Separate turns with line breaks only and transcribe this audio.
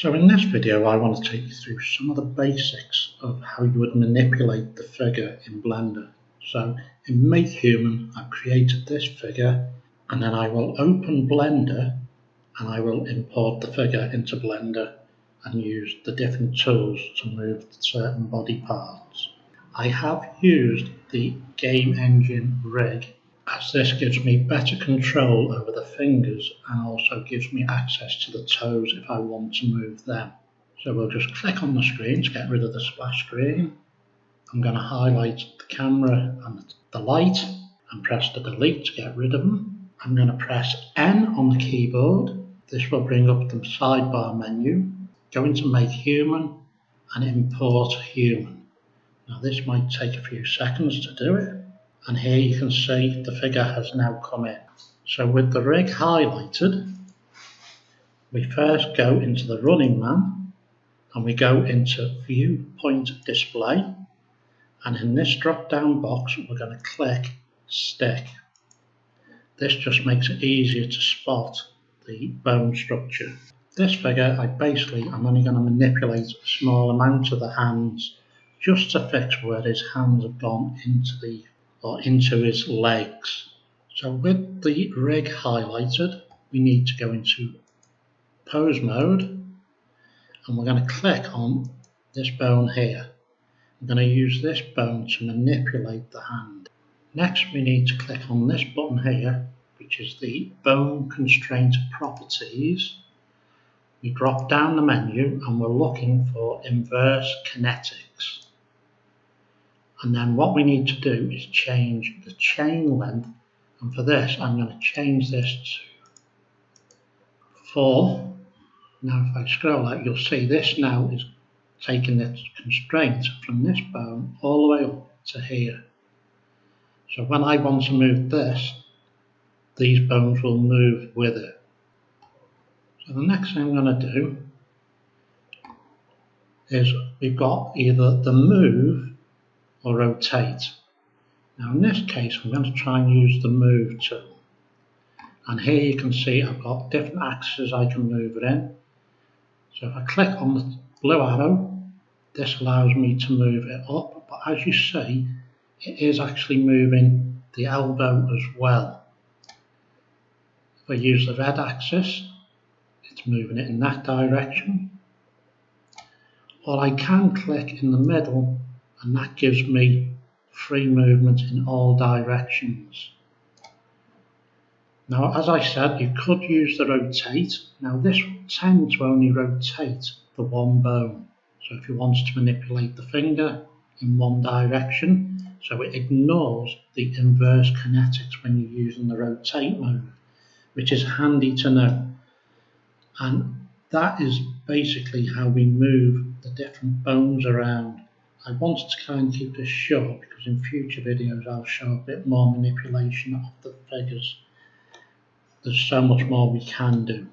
So in this video I want to take you through some of the basics of how you would manipulate the figure in Blender. So in Make Human I've created this figure, and then I will open Blender and I will import the figure into Blender and use the different tools to move certain body parts. I have used the game engine rig, as this gives me better control over the fingers and also gives me access to the toes if I want to move them. So we'll just click on the screen to get rid of the splash screen. I'm going to highlight the camera and the light and press the delete to get rid of them. I'm going to press N on the keyboard. This will bring up the sidebar menu. Go into Make Human and Import Human. Now this might take a few seconds to do it. And here you can see the figure has now come in. So with the rig highlighted, we first go into the running man and we go into Viewpoint Display, and in this drop down box we're going to click Stick. This just makes it easier to spot the bone structure. This figure I'm only going to manipulate a small amount of the hands just to fix where his hands have gone into his legs. So with the rig highlighted, we need to go into pose mode and we're going to click on this bone here. I'm going to use this bone to manipulate the hand. Next we need to click on this button here, which is the bone constraint properties. We drop down the menu and we're looking for inverse kinetics. And then what we need to do is change the chain length, and for this I'm going to change this to 4. Now if I scroll out, you'll see this now is taking the constraint from this bone all the way up to here. So when I want to move this, these bones will move with it. So the next thing I'm going to do is we've got either the move or rotate. Now in this case I'm going to try and use the move tool, and here you can see I've got different axes I can move it in. So if I click on the blue arrow, this allows me to move it up, but as you see it is actually moving the elbow as well. If I use the red axis, it's moving it in that direction. Or I can click in the middle and that gives me free movement in all directions. Now as I said, you could use the rotate. Now this will tend to only rotate the one bone. So if you wanted to manipulate the finger in one direction, so it ignores the inverse kinetics when you're using the rotate mode, which is handy to know. And that is basically how we move the different bones around. I wanted to kind of keep this short because in future videos I'll show a bit more manipulation of the figures. There's so much more we can do.